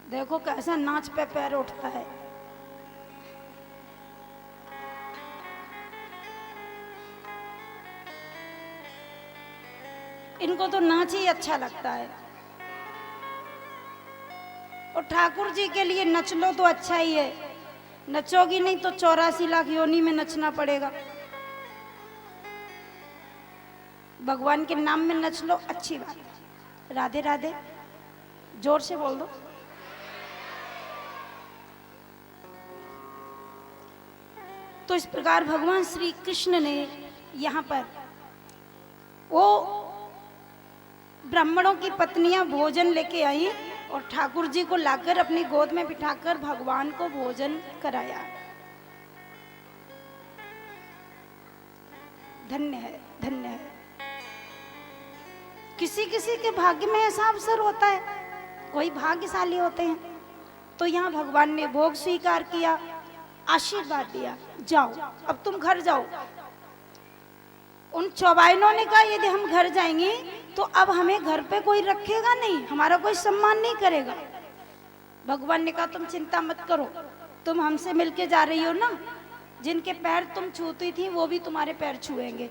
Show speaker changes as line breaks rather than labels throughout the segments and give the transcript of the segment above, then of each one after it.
देखो कैसा नाच पे पैर उठता है। इनको तो नाच ही अच्छा लगता है। और ठाकुर जी के लिए नच लो तो अच्छा ही है, नचोगी नहीं तो 84 लाख योनि में नचना पड़ेगा। भगवान के नाम में नच लो, अच्छी बात है। राधे राधे जोर से बोल दो। तो इस प्रकार भगवान श्री कृष्ण ने यहाँ पर वो ब्राह्मणों की पत्नियां भोजन लेके आई और ठाकुर जी को लाकर अपनी गोद में बिठाकर भगवान को भोजन कराया। धन्य है, धन्य है। किसी किसी के भाग्य में ऐसा अवसर होता है, कोई भाग्यशाली होते हैं। तो यहाँ भगवान ने भोग स्वीकार किया, आशीर्वाद दिया, जाओ अब तुम घर जाओ। उन चौबाइनों ने कहा यदि हम घर जाएंगे तो अब हमें घर पे कोई रखेगा नहीं, हमारा कोई सम्मान नहीं करेगा। भगवान ने कहा तुम चिंता मत करो, तुम हमसे मिलके जा रही हो ना, जिनके पैर तुम छूती थी वो भी तुम्हारे पैर छुएंगे।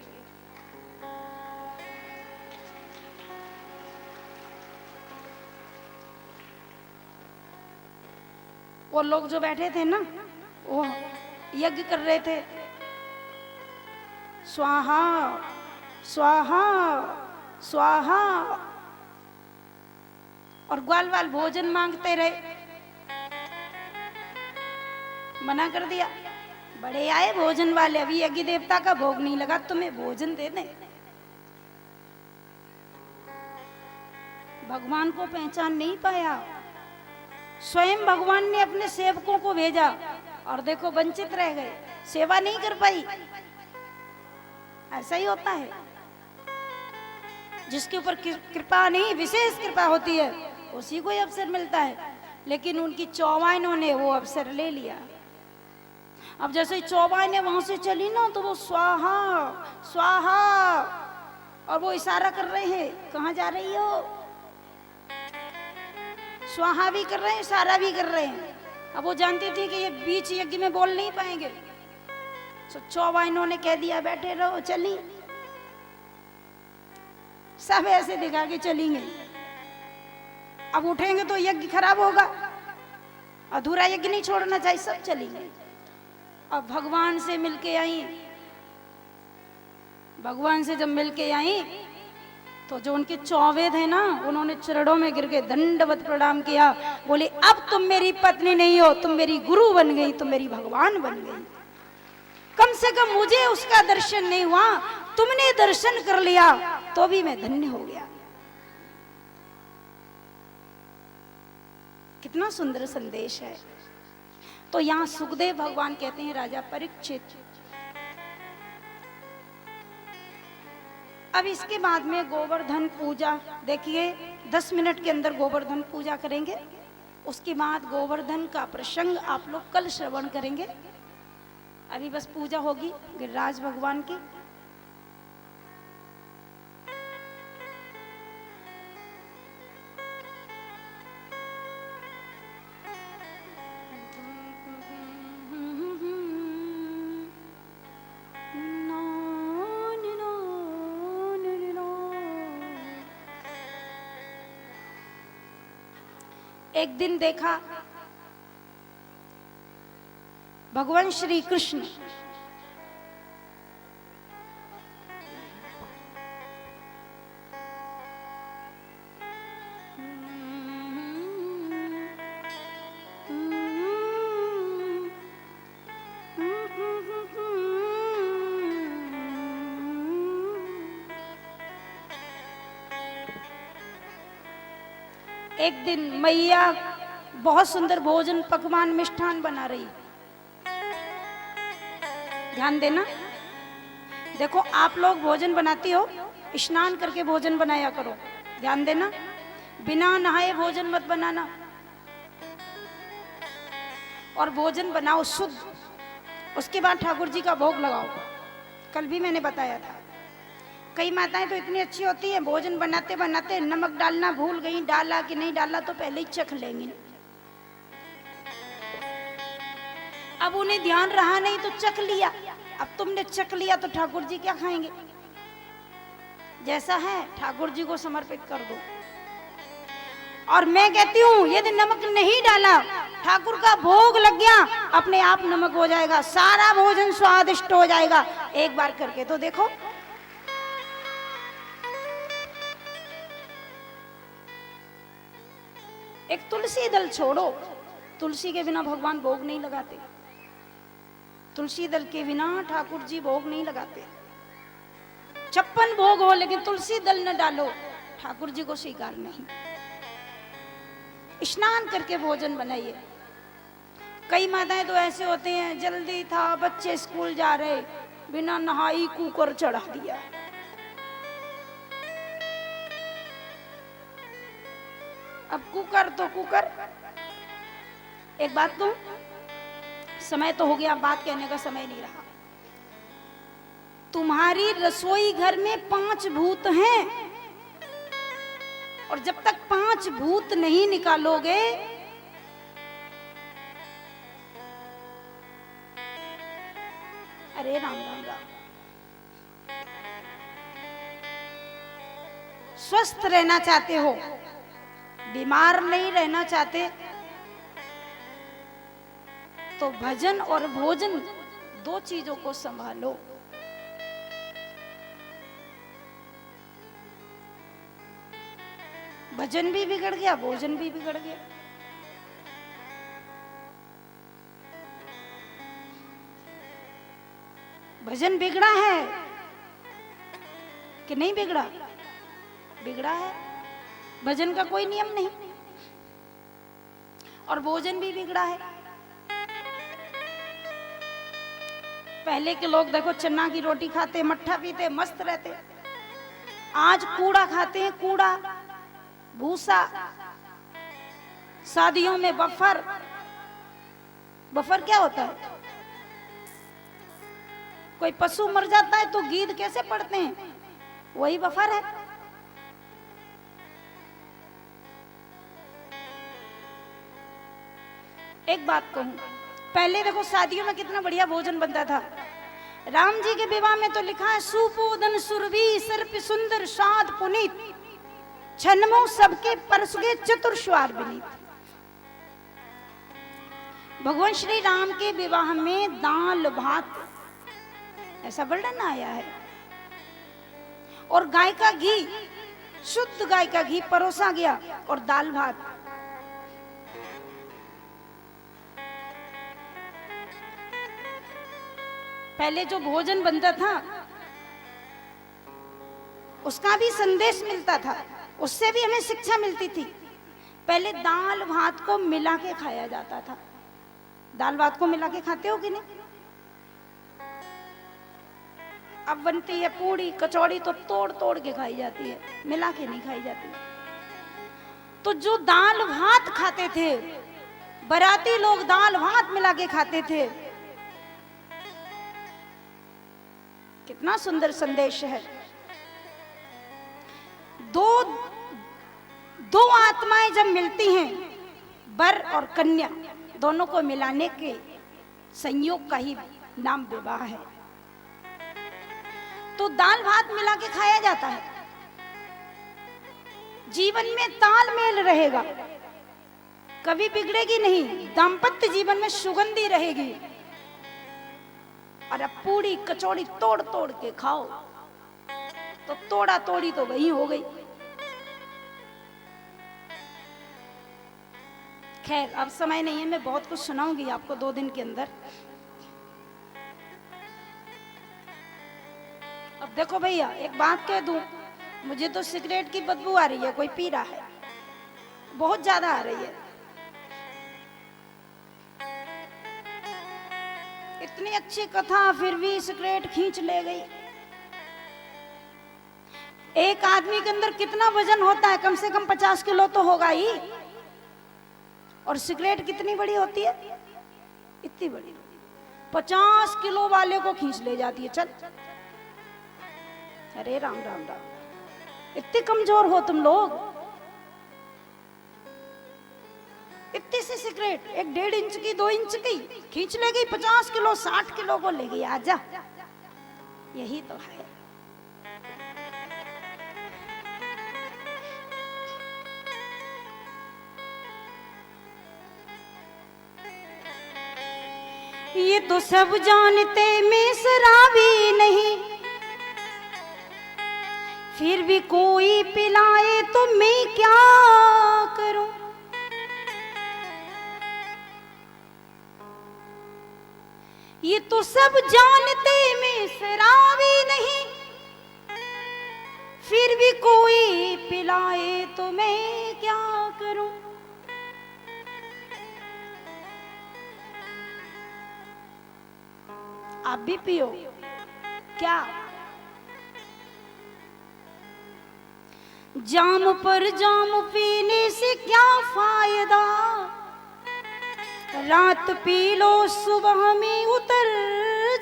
वो लोग जो बैठे थे ना, वो यज्ञ कर रहे थे, स्वाहा स्वाहा स्वाहा, और ग्वाल वाल भोजन मांगते रहे। मना कर दिया, बड़े आए भोजन वाले, अभी यज्ञ देवता का भोग नहीं लगा, तुम्हें भोजन दे दें। भगवान को पहचान नहीं पाया, स्वयं भगवान ने अपने सेवकों को भेजा और देखो वंचित रह गए, सेवा नहीं कर पाई। ऐसा ही होता है, जिसके ऊपर कृपा नहीं विशेष कृपा होती है उसी को ही अवसर मिलता है। लेकिन उनकी चौबाइनों ने वो अवसर ले लिया। अब जैसे ही चौबाइनें वहां से चली ना तो वो स्वाहा स्वाहा, और वो इशारा कर रहे हैं कहाँ जा रही हो। स्वाहा भी कर रहे हैं, इशारा भी कर रहे हैं। अब वो जानती थी कि ये बीच यज्ञ में बोल नहीं पाएंगे, तो चौबाइनों ने कह दिया बैठे रहो, चली। सब ऐसे दिखा के चली गई। अब उठेंगे तो यज्ञ खराब होगा, अधूरा यज्ञ नहीं छोड़ना चाहिए, सब चली गई। अब भगवान से मिलके आई, भगवान से जब मिलके आई तो जो उनके चौवे थे ना, उन्होंने चरणों में गिर के दंडवत प्रणाम किया, बोले अब तुम मेरी पत्नी नहीं हो, तुम मेरी गुरु बन गई, तुम मेरी भगवान बन गई। कम से कम मुझे उसका दर्शन नहीं हुआ, तुमने दर्शन कर लिया तो भी मैं धन्य हो गया। कितना सुंदर संदेश है। तो यहां सुखदेव भगवान कहते हैं राजा परीक्षित, अब इसके बाद में गोवर्धन पूजा, देखिए 10 मिनट के अंदर गोवर्धन पूजा करेंगे। उसके बाद गोवर्धन का प्रसंग आप लोग कल श्रवण करेंगे। अभी बस पूजा होगी गिरिराज भगवान की। एक दिन देखा भगवान श्री कृष्ण एक दिन मैया बहुत सुंदर भोजन पकवान मिष्ठान बना रही। ध्यान देना, देखो आप लोग भोजन बनाती हो, स्नान करके भोजन बनाया करो। ध्यान देना, बिना नहाए भोजन मत बनाना, और भोजन बनाओ शुद्ध, उसके बाद ठाकुर जी का भोग लगाओ। कल भी मैंने बताया था। कई माताएं तो इतनी अच्छी होती हैं, भोजन बनाते बनाते नमक डालना भूल गई, डाला कि नहीं डाला तो पहले ही चख लेंगी। अब उन्हें ध्यान रहा नहीं तो चख लिया। अब तुमने चख लिया तो ठाकुर जी क्या खाएंगे? जैसा है ठाकुर जी को समर्पित कर दो। और मैं कहती हूं यदि नमक नहीं डाला, ठाकुर का भोग लग गया, अपने आप नमक हो जाएगा, सारा भोजन स्वादिष्ट हो जाएगा। एक बार करके तो देखो। एक तुलसी दल छोड़ो, तुलसी के बिना भगवान भोग नहीं लगाते। तुलसी दल के बिना ठाकुर जी भोग नहीं लगाते। 56 भोग हो लेकिन तुलसी दल न डालो, ठाकुर जी को स्वीकार नहीं। स्नान करके भोजन बनाइए। कई माताएं तो ऐसे होते हैं, जल्दी था, बच्चे स्कूल जा रहे, बिना नहाई कुकर चढ़ा दिया। अब कुकर तो कुकर। एक बात कहूं, समय तो हो गया, बात कहने का समय नहीं रहा। तुम्हारी रसोई घर में 5 भूत हैं, और जब तक 5 भूत नहीं निकालोगे, अरे राम राम राम, स्वस्थ रहना चाहते हो, बीमार नहीं रहना चाहते, तो भजन और भोजन 2 चीजों को संभालो। भजन भी बिगड़ गया, भोजन भी बिगड़ गया। भजन बिगड़ा है कि नहीं बिगड़ा? बिगड़ा है। भजन का कोई नियम नहीं, और भोजन भी बिगड़ा है। पहले के लोग देखो चन्ना की रोटी खाते, मट्ठा पीते, मस्त रहते। आज कूड़ा खाते हैं, कूड़ा, भूसा, शादियों में बफर। बफर क्या होता है? कोई पशु मर जाता है तो गीत कैसे पढ़ते हैं, वही बफर है। एक बात कहूं, पहले देखो शादियों में कितना बढ़िया भोजन बनता था। राम जी के विवाह में तो लिखा है, सुपूदन सुरभि सर्प सुंदर साध पुनीत, छनमो सबके परसुगे चतुर स्वार विनीत। भगवान श्री राम के विवाह में दाल भात ऐसा वर्णन आया है, और गाय का घी, शुद्ध गाय का घी परोसा गया, और दाल भात। पहले जो भोजन बनता था उसका भी संदेश मिलता था, उससे भी हमें शिक्षा मिलती थी। पहले दाल भात को मिला के खाया जाता था। दाल भात को मिला के खाते हो कि नहीं? अब बनती है पूड़ी कचौड़ी तो तोड़ तोड़ के खाई जाती है, मिला के नहीं खाई जाती। तो जो दाल भात खाते थे, बराती लोग दाल भात मिला के खाते थे, कितना सुंदर संदेश है। दो आत्माएं जब मिलती हैं, वर और कन्या, दोनों को मिलाने के संयोग का ही नाम विवाह है। तो दाल भात मिला के खाया जाता है। जीवन में तालमेल रहेगा, कभी बिगड़ेगी नहीं, दाम्पत्य जीवन में सुगंधी रहेगी। और अब पूड़ी कचौड़ी तोड़ तोड़ के खाओ तो तोड़ा तोड़ी तो वही हो गई। खैर अब समय नहीं है, मैं बहुत कुछ सुनाऊंगी आपको 2 दिन के अंदर। अब देखो भैया, एक बात कह दूं, मुझे तो सिगरेट की बदबू आ रही है, कोई पी रहा है, बहुत ज्यादा आ रही है। इतनी अच्छी कथा फिर भी सिगरेट खींच ले गई। एक आदमी के अंदर कितना वजन होता है? कम से कम 50 किलो तो होगा ही। और सिगरेट कितनी बड़ी होती है? इतनी बड़ी। 50 किलो वाले को खींच ले जाती है। चल, अरे राम राम राम, इतने कमजोर हो तुम लोग। इतनी सी सिगरेट, 1.5 इंच की, 2 इंच की, खींच ले गई 50 किलो 60 किलो को ले गई। आजा, यही तो है। ये तो सब जानते मैं शराबी नहीं, फिर भी कोई पिलाए तो मैं क्या करूं। ये तो सब जानते मैं शराबी नहीं, फिर भी कोई पिलाए तो मैं क्या करूं। आप भी पियो क्या? जाम पर जाम पीने से क्या फायदा, रात पी लो सुबह में उतर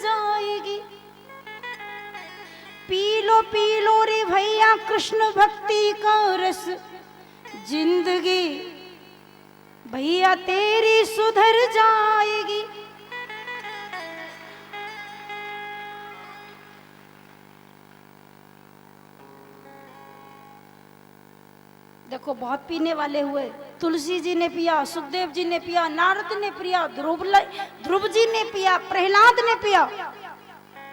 जाएगी। पी लो रे भैया कृष्ण भक्ति का रस, जिंदगी भैया तेरी सुधर जाएगी। देखो बहुत पीने वाले हुए, तुलसी जी ने पिया, सुखदेव जी ने पिया, नारद ने पिया, ध्रुव जी ने पिया, प्रहलाद ने पिया,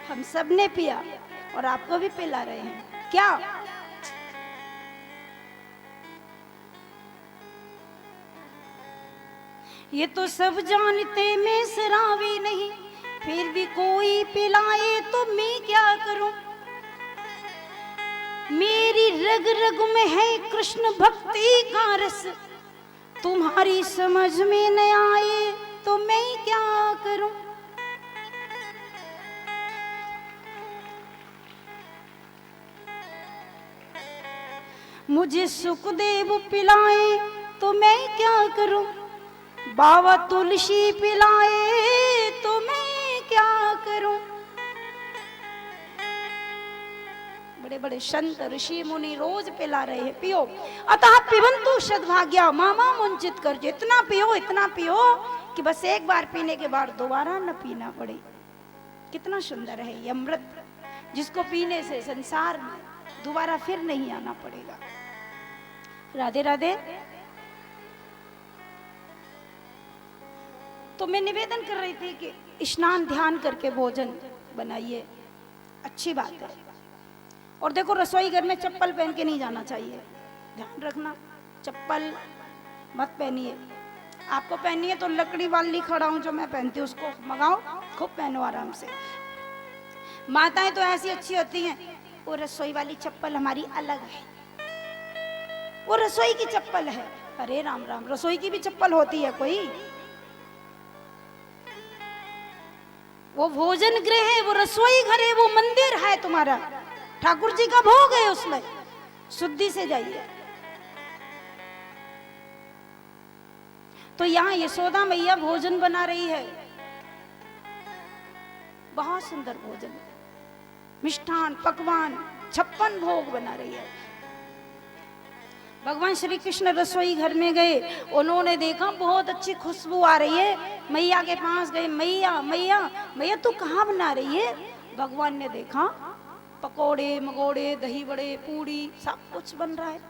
हम सब ने पिया और आपको भी पिला रहे हैं क्या? ये तो सब जानते मैं शराबी नहीं, फिर भी कोई पिलाए तो मैं क्या करूं। मेरी रग रग में है कृष्ण भक्ति का रस, तुम्हारी समझ में न आए तो मैं क्या करूं। मुझे सुखदेव पिलाए तो मैं क्या करूं, बाबा तुलसी पिलाए तो मैं क्या करूं। बड़े बड़े संत ऋषि मुनि रोज पिला रहे हैं, पियो। अतः पिबंतु सद्भाग्या मामा मुंचित कर, इतना पियो कि बस एक बार पीने के बाद दोबारा न पीना पड़े। कितना सुंदर है ये अमृत, जिसको पीने से संसार में दोबारा फिर नहीं आना पड़ेगा। राधे राधे। तो मैं निवेदन कर रही थी कि स्नान ध्यान करके भोजन बनाइए, अच्छी बात है। और देखो रसोई घर में चप्पल पहन के नहीं जाना चाहिए, ध्यान रखना, चप्पल मत पहनिए। आपको पहनी है तो लकड़ी वाली खड़ा हूं जो मैं पहनती हूँ उसको मंगाओ, खूब पहनो आराम से। माताएं तो ऐसी अच्छी होती हैं, वो रसोई वाली चप्पल हमारी अलग है, वो रसोई की चप्पल है। अरे राम राम, रसोई की भी चप्पल होती है कोई? वो भोजन गृह है, वो रसोई घर है, वो मंदिर है तुम्हारा, ठाकुर जी का भोग है, उसमें शुद्धि से जाइए। तो यहाँ यशोदा मैया भोजन बना रही है, बहुत सुंदर भोजन, मिष्ठान पकवान 56 भोग बना रही है। भगवान श्री कृष्ण रसोई घर में गए, उन्होंने देखा बहुत अच्छी खुशबू आ रही है, मैया के पास गए, मैया मैया मैया तू कहाँ बना रही है? भगवान ने देखा पकोड़े मकोड़े दही बड़े पूड़ी सब कुछ बन रहा है।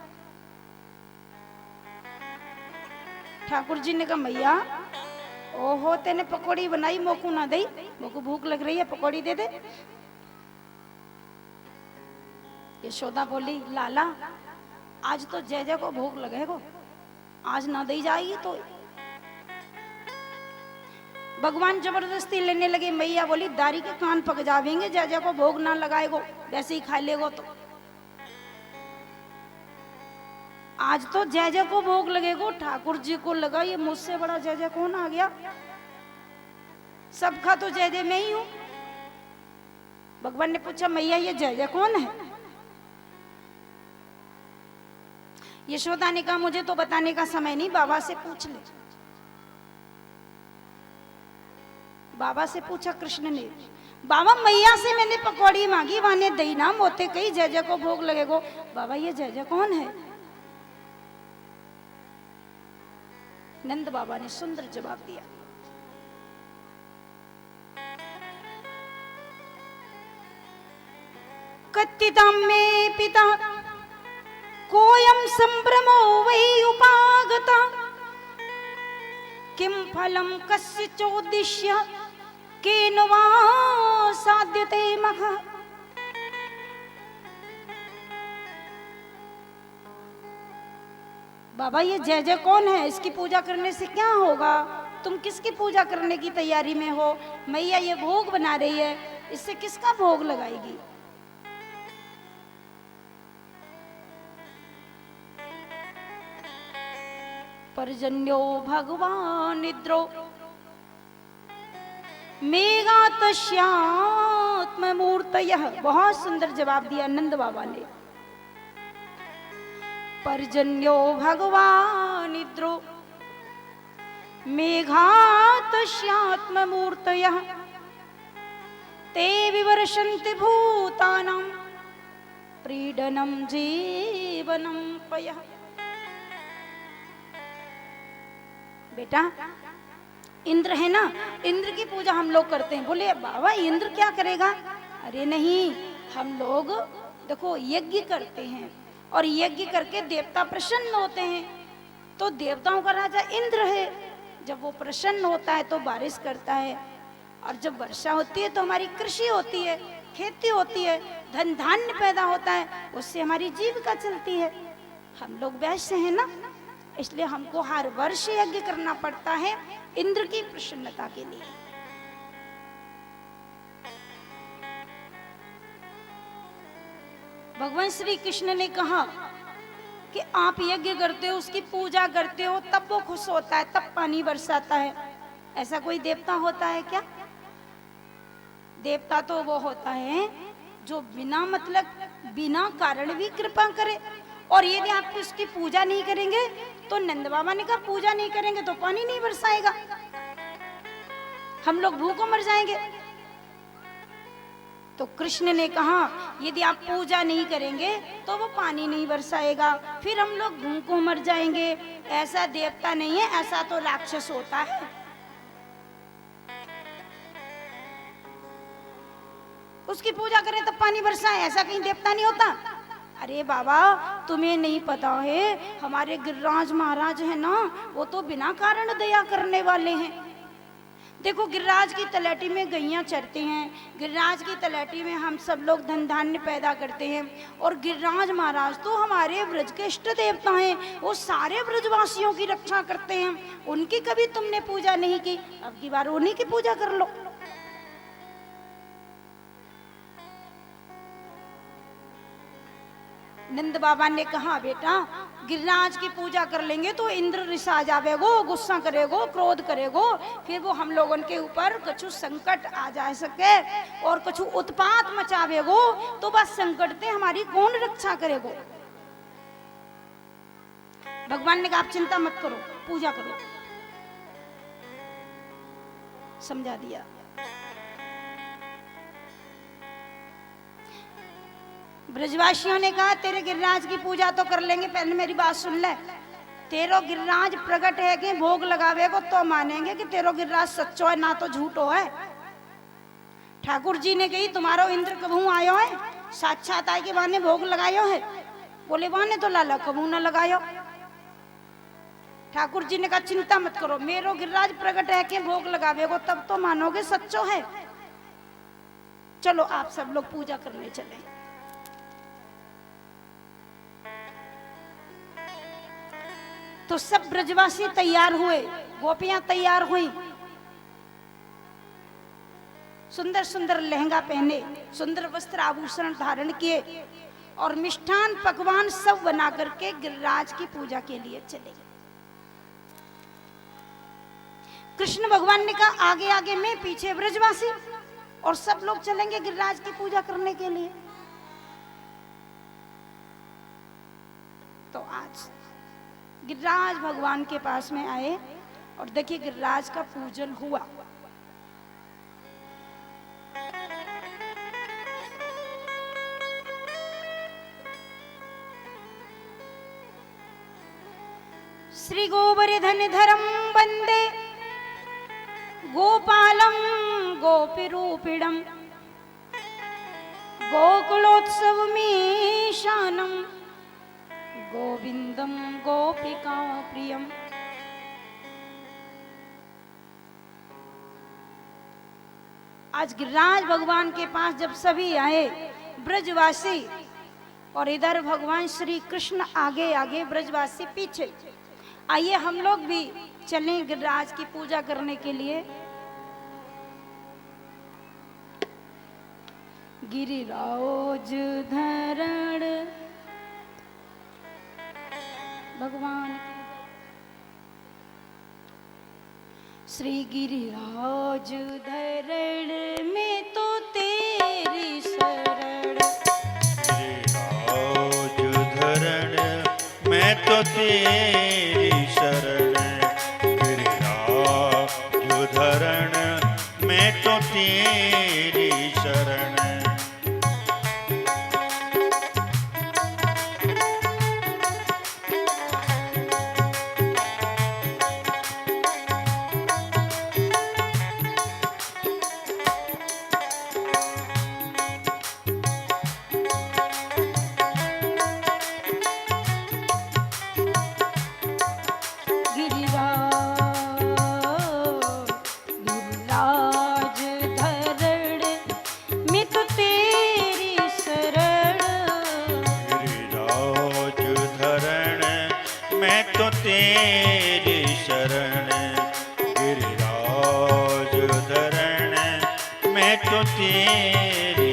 ठाकुर जी ने कहा मैया ओहो तेने पकोड़ी बनाई, मोकू ना दई, मोकू भूख लग रही है, पकोड़ी दे दे। यशोदा बोली लाला आज तो जय जय को भूख लगेगा, आज ना दी जाएगी तो। भगवान जबरदस्ती लेने लगे, मैया बोली दारी के कान पक जावेंगे, जय जय को भोग ना लगाएगो, वैसे ही खा लेगो तो। आज तो जय जय को भोग लगेगो। ठाकुर जी को लगा ये मुझसे बड़ा जय जय कौन आ गया, सबका तो जय जय मैं ही हूं। भगवान ने पूछा मैया ये जय जय कौन है? यशोदा ने कहा मुझे तो बताने का समय नहीं, बाबा से पूछ ले। बाबा से पूछा कृष्ण ने, बाबा मैया से मैंने पकौड़ी मांगी, वाने दही ना मोते कही जय जय को भोग लगेगो, बाबा ये जय जय कौन है? नंद बाबा ने सुंदर जवाब दिया। कथितं मे पिता कोयं संभ्रमो वै उपागता किं फलं कस्य चोद्दिश्य केन वा साध्यते महः। बाबा ये जय जय कौन है, इसकी पूजा करने से क्या होगा? तुम किसकी पूजा करने की तैयारी में हो? मैया ये भोग बना रही है, इससे किसका भोग लगाएगी? पर्जन्यो भगवान निद्रो मेघातस्यात्ममूर्तयः। बहुत सुंदर जवाब दिया नंद बाबा ने। पर्जन्यो भगवान निद्रो मेघातस्यात्ममूर्तयः ते विवर्षन्ति भूतानां प्रीडनं जीवनं पयः। बेटा इंद्र है ना, इंद्र की पूजा हम लोग करते हैं। बोले बाबा इंद्र क्या करेगा? अरे नहीं, हम लोग देखो यज्ञ करते हैं और यज्ञ करके देवता प्रसन्न होते हैं। तो देवताओं का राजा इंद्र है, जब वो प्रसन्न होता है तो बारिश करता है, और जब वर्षा होती है तो हमारी कृषि होती है, खेती होती है, धन धान्य पैदा होता है, उससे हमारी जीविका चलती है। हम लोग वैश्य हैं ना, इसलिए हमको हर वर्ष यज्ञ करना पड़ता है इंद्र की प्रसन्नता के लिए। भगवान श्री कृष्ण ने कहा कि आप यज्ञ करते हो, उसकी पूजा करते हो, तब वो खुश होता है, तब पानी बरसाता है। ऐसा कोई देवता होता है क्या? देवता तो वो होता है जो बिना मतलब बिना कारण भी कृपा करे। और यदि आप उसकी पूजा नहीं करेंगे तो नंद बाबा ने कहा पूजा नहीं करेंगे तो पानी नहीं बरसाएगा, हम लोग भूखों मर जाएंगे। तो कृष्ण ने कहा यदि आप पूजा नहीं करेंगे तो वो पानी नहीं बरसाएगा, फिर हम लोग भूखों मर जाएंगे। ऐसा देवता नहीं है, ऐसा तो राक्षस होता है। उसकी पूजा करें तब पानी बरसाए, ऐसा कहीं देवता नहीं होता। अरे बाबा तुम्हें नहीं पता है, हमारे गिरिराज महाराज है ना, वो तो बिना कारण दया करने वाले हैं। देखो गिरिराज की तलैटी में गैया चरती हैं, गिरिराज की तलैटी में हम सब लोग धन धान्य पैदा करते हैं, और गिरिराज महाराज तो हमारे ब्रज के इष्ट देवता हैं, वो सारे ब्रजवासियों की रक्षा करते हैं। उनकी कभी तुमने पूजा नहीं की, अब की बार उन्हीं की पूजा कर लो। नंद बाबा ने कहा बेटा गिरिराज की पूजा कर लेंगे तो इंद्र रिसा जावेगो, गुस्सा करेगो, क्रोध करेगो, फिर वो हम लोगों के ऊपर कछु संकट आ जा सके और कछु उत्पात मचावेगो, तो बस संकट से हमारी कौन रक्षा करेगो। भगवान ने कहा आप चिंता मत करो, पूजा करो। समझा दिया। ब्रजवासियों ने कहा तेरे गिरिराज की पूजा तो कर लेंगे, पहले मेरी बात सुन ले। तेरो गिरिराज प्रकट है कि भोग लगावेगो तो मानेंगे कि तेरो गिरिराज सच्चो है, ना तो झूठो है। ठाकुर जी ने कही तुम्हारो इंद्र कभू आयो है, साक्षात आए के बहाने भोग लगायो है? बोले बहाने तो लाला कभू ना लगायो। ठाकुर जी ने कहा चिंता मत करो, मेरो गिरिराज प्रकट है कि भोग लगावेगो तब तो मानोगे सच्चो है। चलो आप सब लोग पूजा करने चले। तो सब ब्रजवासी तैयार हुए, गोपियां तैयार हुई, सुंदर सुंदर लहंगा पहने, सुंदर वस्त्र आभूषण धारण किए और मिष्ठान पकवान सब बना करके गिरिराज की पूजा के लिए चले गए। कृष्ण भगवान ने कहा आगे आगे मैं, पीछे ब्रजवासी, और सब लोग चलेंगे गिरिराज की पूजा करने के लिए। तो आज गिरिराज भगवान के पास में आए और देखिए गिरिराज का पूजन हुआ। श्री गोवर्धन धरम वंदे गोपालम गोपीरूपिणम गोकुलोत्सव में शानम गोविंदम गोपिका प्रियम। आज गिरिराज भगवान के पास जब सभी आए ब्रजवासी, और इधर भगवान श्री कृष्ण आगे आगे ब्रजवासी पीछे, आइए हम लोग भी चलें गिरिराज की पूजा करने के लिए। गिरिराज धरण भगवान श्री गिरिराज धरण में तो तेरी शरण,
गिरिराज धरण मैं तो तेरी शरण, गिरिराज धरण मैं तो तेरी शरण। तेरी शरण, गिरिराज धरण मैं तो तेरी